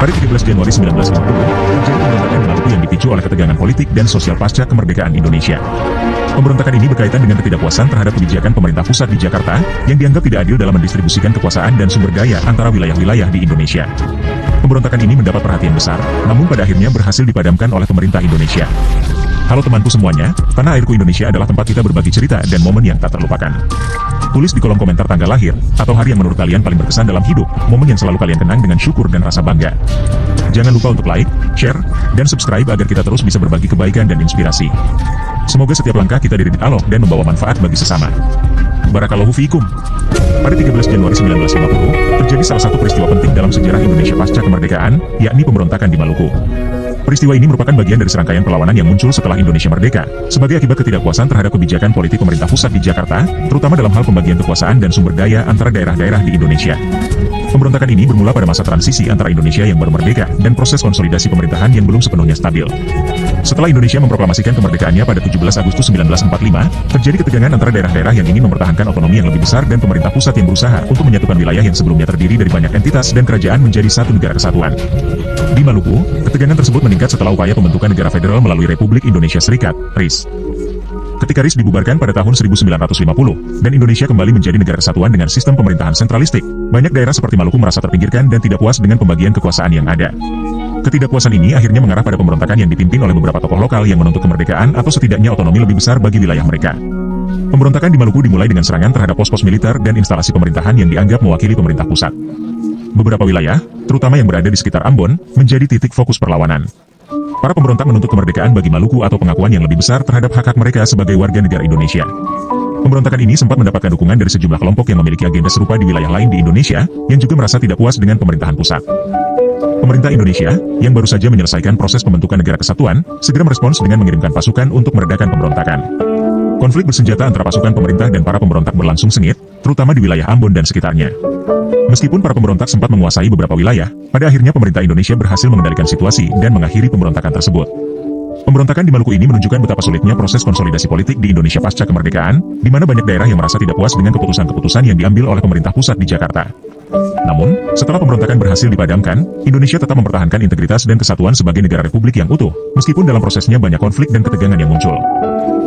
Pada 13 Januari 1950, terjadi pemberontakan di Maluku yang dipicu oleh ketegangan politik dan sosial pasca kemerdekaan Indonesia. Pemberontakan ini berkaitan dengan ketidakpuasan terhadap kebijakan pemerintah pusat di Jakarta yang dianggap tidak adil dalam mendistribusikan kekuasaan dan sumber daya antara wilayah-wilayah di Indonesia. Pemberontakan ini mendapat perhatian besar, namun pada akhirnya berhasil dipadamkan oleh pemerintah Indonesia. Halo temanku semuanya, Tanah Airku Indonesia adalah tempat kita berbagi cerita dan momen yang tak terlupakan. Tulis di kolom komentar tanggal lahir, atau hari yang menurut kalian paling berkesan dalam hidup, momen yang selalu kalian kenang dengan syukur dan rasa bangga. Jangan lupa untuk like, share, dan subscribe agar kita terus bisa berbagi kebaikan dan inspirasi. Semoga setiap langkah kita diridhoi Allah dan membawa manfaat bagi sesama. Barakallahu fiikum. Pada 13 Januari 1950, terjadi salah satu peristiwa penting dalam sejarah Indonesia pasca kemerdekaan, yakni pemberontakan di Maluku. Peristiwa ini merupakan bagian dari serangkaian perlawanan yang muncul setelah Indonesia merdeka, sebagai akibat ketidakpuasan terhadap kebijakan politik pemerintah pusat di Jakarta, terutama dalam hal pembagian kekuasaan dan sumber daya antara daerah-daerah di Indonesia. Pemberontakan ini bermula pada masa transisi antara Indonesia yang baru merdeka dan proses konsolidasi pemerintahan yang belum sepenuhnya stabil. Setelah Indonesia memproklamasikan kemerdekaannya pada 17 Agustus 1945, terjadi ketegangan antara daerah-daerah yang ingin mempertahankan otonomi yang lebih besar dan pemerintah pusat yang berusaha untuk menyatukan wilayah yang sebelumnya terdiri dari banyak entitas dan kerajaan menjadi satu negara kesatuan. Di Maluku, ketegangan tersebut meningkat setelah upaya pembentukan negara federal melalui Republik Indonesia Serikat, RIS. Ketika RIS dibubarkan pada tahun 1950, dan Indonesia kembali menjadi negara kesatuan dengan sistem pemerintahan sentralistik, banyak daerah seperti Maluku merasa terpinggirkan dan tidak puas dengan pembagian kekuasaan yang ada. Ketidakpuasan ini akhirnya mengarah pada pemberontakan yang dipimpin oleh beberapa tokoh lokal yang menuntut kemerdekaan atau setidaknya otonomi lebih besar bagi wilayah mereka. Pemberontakan di Maluku dimulai dengan serangan terhadap pos-pos militer dan instalasi pemerintahan yang dianggap mewakili pemerintah pusat. Beberapa wilayah, terutama yang berada di sekitar Ambon, menjadi titik fokus perlawanan. Para pemberontak menuntut kemerdekaan bagi Maluku atau pengakuan yang lebih besar terhadap hak-hak mereka sebagai warga negara Indonesia. Pemberontakan ini sempat mendapatkan dukungan dari sejumlah kelompok yang memiliki agenda serupa di wilayah lain di Indonesia, yang juga merasa tidak puas dengan pemerintahan pusat. Pemerintah Indonesia, yang baru saja menyelesaikan proses pembentukan negara kesatuan, segera merespons dengan mengirimkan pasukan untuk meredakan pemberontakan. Konflik bersenjata antara pasukan pemerintah dan para pemberontak berlangsung sengit, terutama di wilayah Ambon dan sekitarnya. Meskipun para pemberontak sempat menguasai beberapa wilayah, pada akhirnya pemerintah Indonesia berhasil mengendalikan situasi dan mengakhiri pemberontakan tersebut. Pemberontakan di Maluku ini menunjukkan betapa sulitnya proses konsolidasi politik di Indonesia pasca kemerdekaan, di mana banyak daerah yang merasa tidak puas dengan keputusan-keputusan yang diambil oleh pemerintah pusat di Jakarta. Namun, setelah pemberontakan berhasil dipadamkan, Indonesia tetap mempertahankan integritas dan kesatuan sebagai negara republik yang utuh, meskipun dalam prosesnya banyak konflik dan ketegangan yang muncul.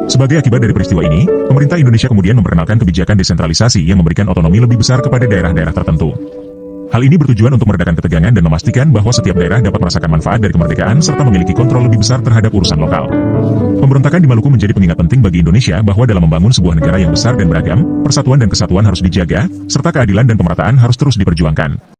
Sebagai akibat dari peristiwa ini, pemerintah Indonesia kemudian memperkenalkan kebijakan desentralisasi yang memberikan otonomi lebih besar kepada daerah-daerah tertentu. Hal ini bertujuan untuk meredakan ketegangan dan memastikan bahwa setiap daerah dapat merasakan manfaat dari kemerdekaan serta memiliki kontrol lebih besar terhadap urusan lokal. Pemberontakan di Maluku menjadi pengingat penting bagi Indonesia bahwa dalam membangun sebuah negara yang besar dan beragam, persatuan dan kesatuan harus dijaga, serta keadilan dan pemerataan harus terus diperjuangkan.